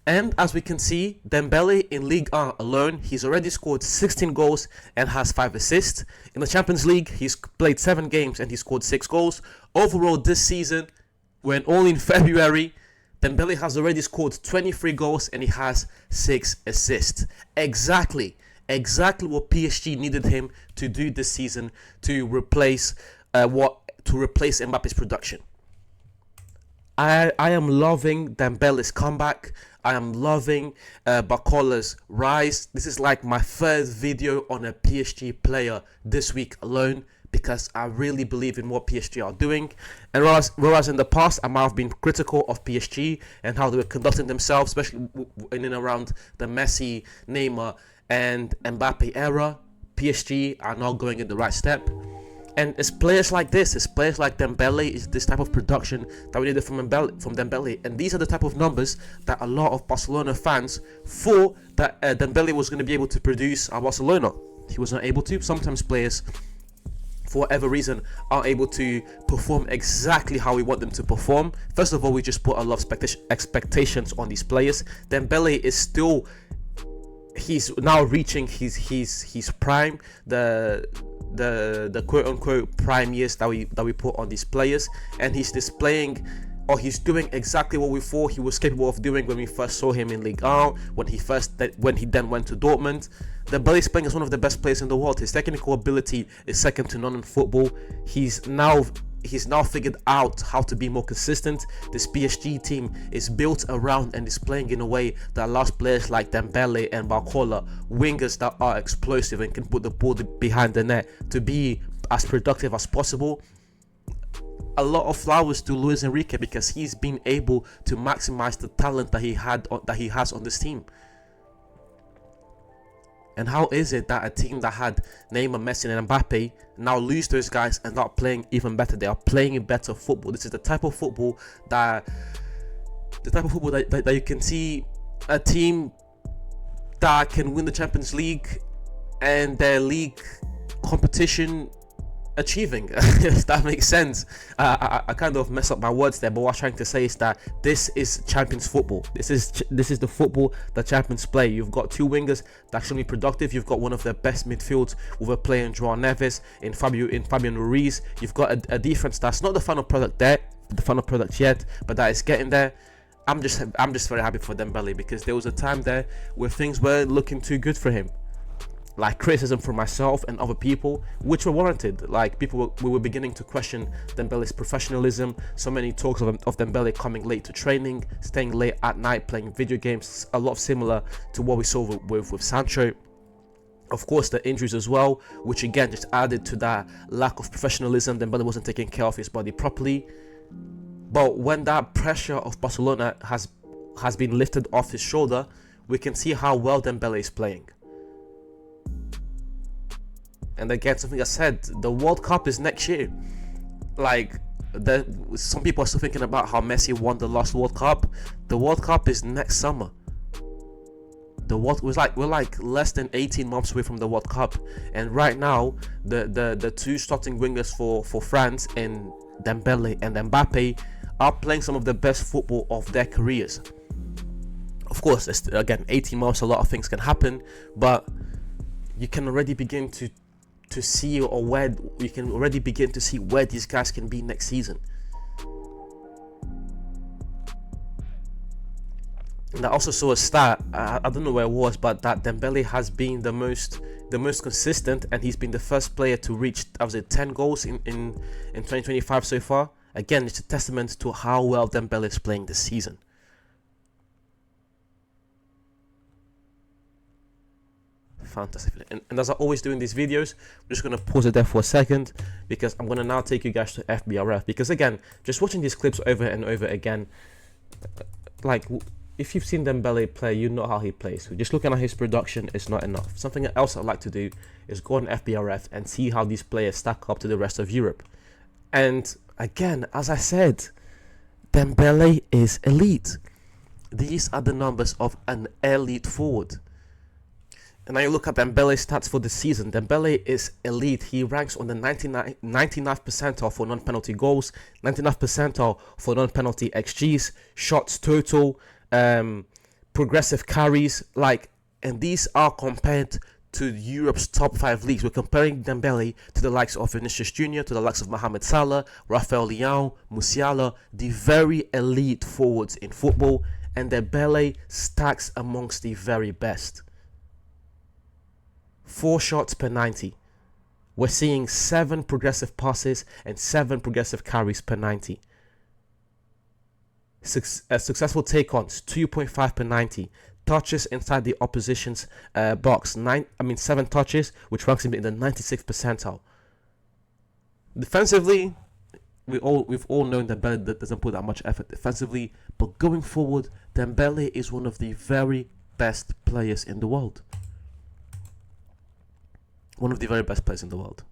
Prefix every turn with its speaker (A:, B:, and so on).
A: And as we can see, Dembele in Ligue 1 alone, he's already scored 16 goals and has 5 assists. In the Champions League, he's played 7 games and he scored 6 goals. Overall this season, when only in February, Dembele has already scored 23 goals and he has 6 assists. Exactly what PSG needed him to do this season to replace Mbappe's production. I am loving Dembele's comeback. I am loving Barcola's rise. This is like my third video on a PSG player this week alone, because I really believe in what PSG are doing. And whereas in the past I might have been critical of PSG and how they were conducting themselves, especially in and around the Messi, Neymar and Mbappe era, PSG are now going in the right step. And it's players like this, it's players like Dembele, is this type of production that we needed from Dembele. And these are the type of numbers that a lot of Barcelona fans thought that Dembele was going to be able to produce at Barcelona. He was not able to. Sometimes players, for whatever reason, aren't able to perform exactly how we want them to perform. First of all, we just put a lot of expectations on these players. Dembele is still, he's now reaching his prime, the quote unquote prime years that we put on these players, and he's displaying, or he's doing exactly what we thought he was capable of doing when we first saw him in Ligue 1, when he then went to Dortmund. Dembele is playing as one of the best players in the world. His technical ability is second to none in football. He's now figured out how to be more consistent. This PSG team is built around and is playing in a way that allows players like Dembele and Barcola, wingers that are explosive and can put the ball behind the net, to be as productive as possible. A lot of flowers to Luis Enrique, because he's been able to maximize the talent that he has on this team. And how is it that a team that had Neymar, Messi and Mbappe now lose those guys and not playing even better? They are playing better football. This is the type of football that you can see a team that can win the Champions League and their league competition achieving, if that makes sense. I kind of mess up my words there, but what I'm trying to say is that this is Champions football. This is the football that Champions play. You've got two wingers that should be productive. You've got one of the best midfields with a player in João Neves, in Fabian Ruiz. You've got a defense that's not the final product yet, but that is getting there. I'm just very happy for Dembele, because there was a time there where things were looking too good for him. Like criticism from myself and other people, which were warranted. Like we were beginning to question Dembele's professionalism. So many talks of Dembele coming late to training, staying late at night, playing video games, a lot similar to what we saw with Sancho. Of course, the injuries as well, which again just added to that lack of professionalism. Dembele wasn't taking care of his body properly. But when that pressure of Barcelona has been lifted off his shoulder, we can see how well Dembele is playing. And again, something I said, the World Cup is next year. Like, some people are still thinking about how Messi won the last World Cup. The World Cup is next summer. We're like less than 18 months away from the World Cup, and right now the two starting wingers for France, and Dembele and Mbappe, are playing some of the best football of their careers. Of course, again, 18 months, a lot of things can happen, but you can already begin to see, or where you can already begin to see where these guys can be next season. And I also saw a stat, I don't know where it was, but that Dembele has been the most consistent, and he's been the first player to reach 10 goals in 2025 so far. Again, it's a testament to how well Dembele is playing this season. Fantastic. And as I always do in these videos, I'm just going to pause it there for a second, because I'm going to now take you guys to FBRF. Because again, just watching these clips over and over again, like, if you've seen Dembele play, you know how he plays. So just looking at his production is not enough. Something else I'd like to do is go on FBRF and see how these players stack up to the rest of Europe. And again, as I said, Dembele is elite. These are the numbers of an elite forward. And now you look at Dembele's stats for the season. Dembele is elite. He ranks on the 99th percentile for non-penalty goals, 99th percentile for non-penalty XGs, shots total, progressive carries, and these are compared to Europe's top 5 leagues. We're comparing Dembele to the likes of Vinicius Jr., to the likes of Mohamed Salah, Rafael Leão, Musiala, the very elite forwards in football, and Dembele stacks amongst the very best. 4 shots per 90. We're seeing 7 progressive passes and 7 progressive carries per 90. Successful take-ons, 2.5 per 90. Touches inside the opposition's box, 7 touches, which ranks him in the 96th percentile. Defensively, we've all known Dembele that doesn't put that much effort defensively, but going forward, Dembele is one of the very best players in the world. One of the very best players in the world.